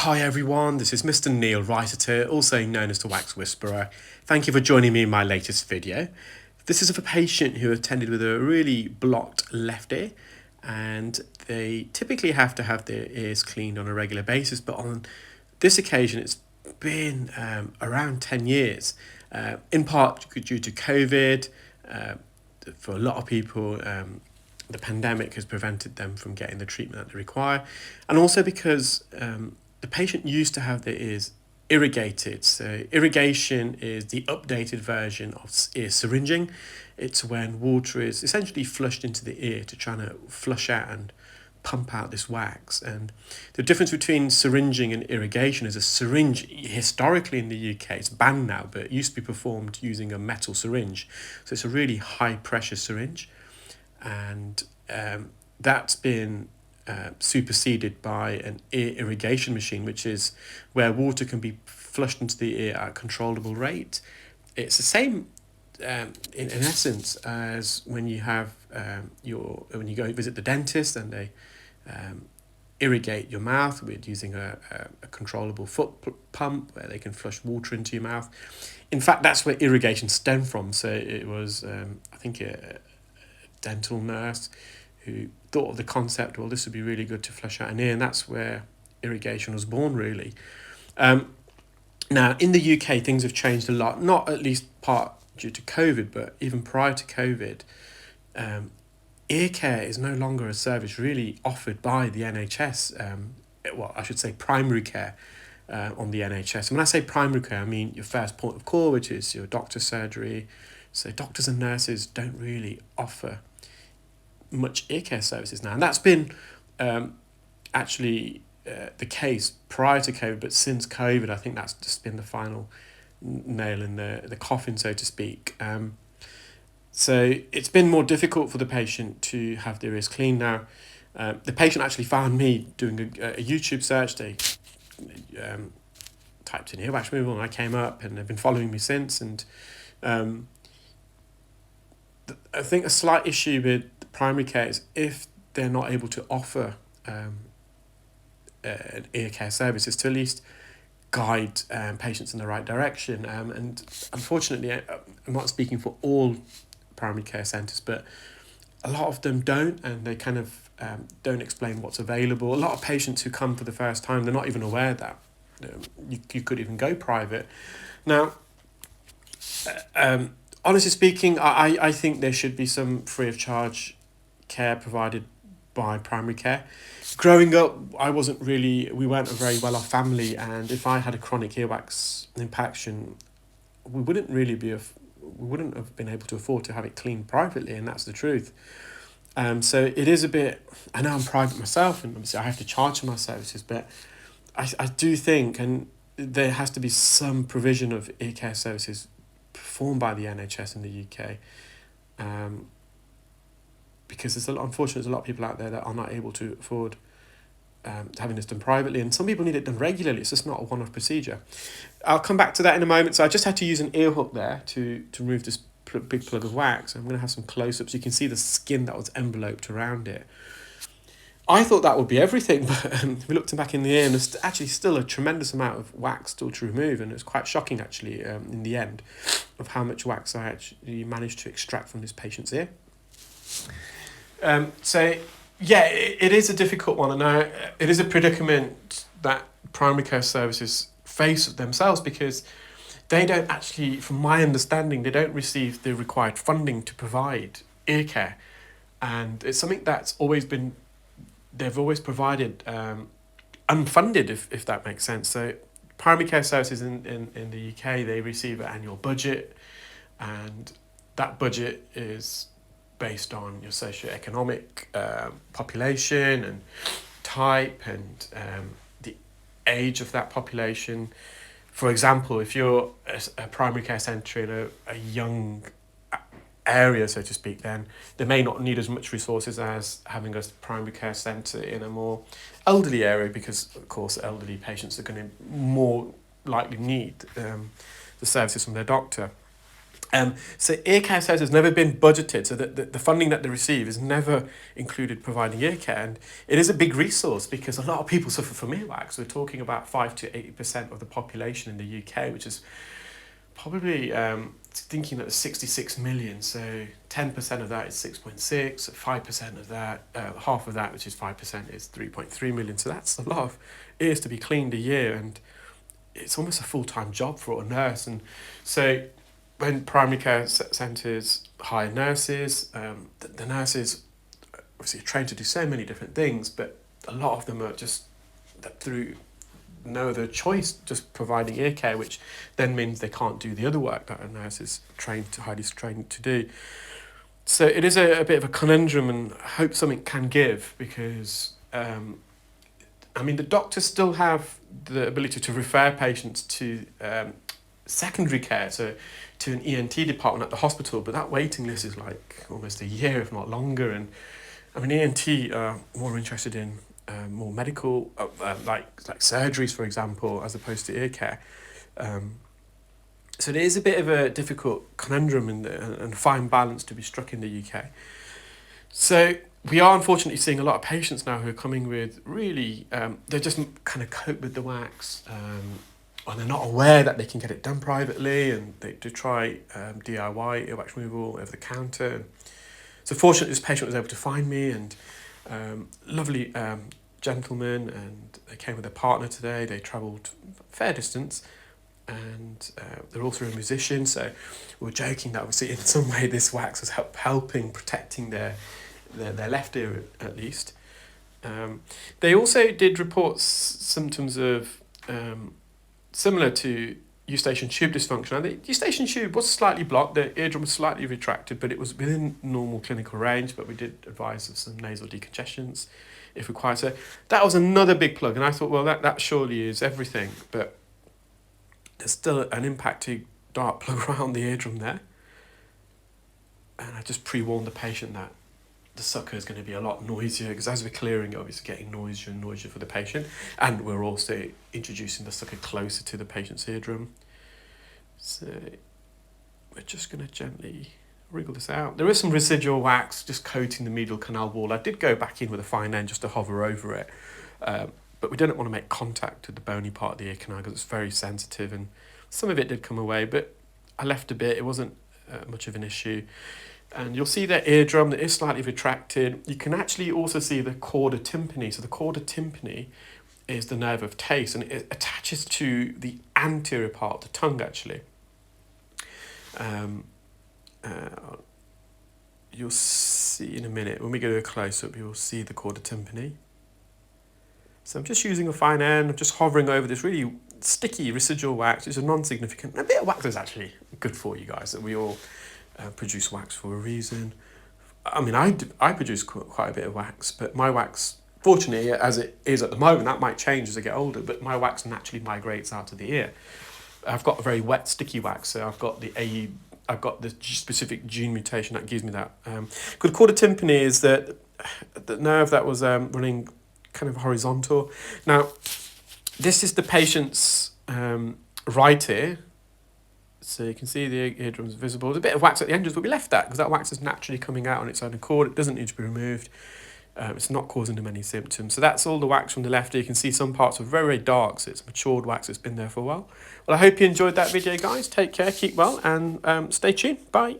Hi everyone, this is Mr Neel Raithatha, also known as the Wax Whisperer. Thank you for joining me in my latest video. This is of a patient who attended with a really blocked left ear, and they typically have to have their ears cleaned on a regular basis, but on this occasion it's been around 10 years, in part due to COVID. For a lot of people, the pandemic has prevented them from getting the treatment that they require, and also because the patient used to have their ears irrigated. So irrigation is the updated version of ear syringing. It's when water is essentially flushed into the ear to try to flush out and pump out this wax. And the difference between syringing and irrigation is a syringe, historically in the UK, it's banned now, but it used to be performed using a metal syringe. So it's a really high pressure syringe. And that's been superseded by an ear irrigation machine, which is where water can be flushed into the ear at a controllable rate. It's the same in essence as when you have when you go visit the dentist and they irrigate your mouth with using a controllable foot pump where they can flush water into your mouth. In fact, that's where irrigation stemmed from. So it was I think a dental nurse who thought of the concept, well, this would be really good to flush out an ear, and that's where irrigation was born, really. Now, in the UK, things have changed a lot, not at least part due to COVID, but even prior to COVID, ear care is no longer a service really offered by the NHS, well, I should say primary care on the NHS. And when I say primary care, I mean your first point of call, which is your doctor's surgery. So doctors and nurses don't really offer much ear care services now, and that's been actually the case prior to COVID, but since COVID I think that's just been the final nail in the coffin, so to speak. So it's been more difficult for the patient to have their ears cleaned now. The patient actually found me doing a YouTube search. They typed in earwax removal and I came up, and they've been following me since. And I think a slight issue with primary care is if they're not able to offer an ear care service, is to at least guide patients in the right direction. And unfortunately, I'm not speaking for all primary care centres, but a lot of them don't, and they kind of don't explain what's available. A lot of patients who come for the first time, they're not even aware that you could even go private. Now, honestly speaking, I think there should be some free of charge care provided by primary care. Growing up, we weren't a very well off family, and if I had a chronic earwax impaction, we wouldn't have been able to afford to have it cleaned privately, and that's the truth. So it is a bit, I know I'm private myself, and obviously I have to charge for my services, but I do think, and there has to be some provision of ear care services performed by the NHS in the UK, because unfortunately there's a lot of people out there that are not able to afford having this done privately, and some people need it done regularly. It's just not a one-off procedure. I'll come back to that in a moment. So I just had to use an ear hook there to remove this big plug of wax. I'm going to have some close-ups. You can see the skin that was enveloped around it. I thought that would be everything, but we looked back in the ear, and there's actually still a tremendous amount of wax still to remove, and it's quite shocking actually in the end of how much wax I actually managed to extract from this patient's ear. So yeah, it is a difficult one, and it is a predicament that primary care services face themselves, because they don't actually, from my understanding, they don't receive the required funding to provide ear care, and it's something that's they've always provided unfunded, if that makes sense. So primary care services in the UK, they receive an annual budget, and that budget is based on your socio-economic population and type and the age of that population. For example, if you're a primary care centre in a young area, so to speak, then they may not need as much resources as having a primary care centre in a more elderly area, because of course elderly patients are going to more likely need the services from their doctor. So ear care services has never been budgeted, so that the funding that they receive is never included providing ear care, and it is a big resource because a lot of people suffer from earwax. We're talking about 5 to 80% of the population in the UK, which is probably thinking that there's 66 million, so 10% of that is 6.6, 5% of that, half of that, which is 5%, is 3.3 million. So that's a lot of ears to be cleaned a year, and it's almost a full-time job for a nurse. And so when primary care centres hire nurses, the nurses obviously are trained to do so many different things, but a lot of them are just through no other choice just providing ear care, which then means they can't do the other work that a nurse is highly trained to do. So it is a bit of a conundrum, and I hope something can give, because the doctors still have the ability to refer patients to secondary care, so to an ENT department at the hospital, but that waiting list is like almost a year, if not longer. And ENT are more interested in more medical, like surgeries, for example, as opposed to ear care. So there is a bit of a difficult conundrum and a fine balance to be struck in the UK. So we are unfortunately seeing a lot of patients now who are coming with really, they just kind of cope with the wax, and they're not aware that they can get it done privately, and they do try DIY earwax removal over the counter. So fortunately, this patient was able to find me, and lovely gentleman, and they came with their partner today. They travelled a fair distance, and they're also a musician, so we were joking that obviously in some way this wax was helping protecting their left ear at least. They also did report symptoms of similar to eustachian tube dysfunction. Now, the eustachian tube was slightly blocked, the eardrum was slightly retracted, but it was within normal clinical range, but we did advise of some nasal decongestions if required. So that was another big plug, and I thought, well, that surely is everything, but there's still an impacted dark plug around the eardrum there. And I just pre-warned the patient that the sucker is going to be a lot noisier, because as we're clearing it, obviously getting noisier and noisier for the patient, and we're also introducing the sucker closer to the patient's eardrum. So we're just going to gently wriggle this out. There is some residual wax just coating the medial canal wall. I did go back in with a fine end just to hover over it, but we didn't want to make contact with the bony part of the ear canal because it's very sensitive, and some of it did come away, but I left a bit. It wasn't much of an issue. And you'll see that eardrum that is slightly retracted. You can actually also see the chorda tympani. So the chorda tympani is the nerve of taste, and it attaches to the anterior part of the tongue, actually. You'll see in a minute, when we go to a close-up, you'll see the chorda tympani. So I'm just using a fine end, I'm just hovering over this really sticky residual wax. It's a non-significant, a bit of wax is actually good for you guys, that we all produce wax for a reason. I produce quite a bit of wax, but my wax, fortunately, as it is at the moment, that might change as I get older, but my wax naturally migrates out of the ear. I've got a very wet, sticky wax, so I've got the specific gene mutation that gives me that. The chorda tympani is the nerve that was running kind of horizontal. Now, this is the patient's right ear. So you can see the eardrum's visible. There's a bit of wax at the edges, but we left that because that wax is naturally coming out on its own accord. It doesn't need to be removed. It's not causing them any symptoms. So that's all the wax from the left ear. You can see some parts are very, very dark, so it's matured wax that's been there for a while. Well, I hope you enjoyed that video, guys. Take care, keep well, and stay tuned. Bye.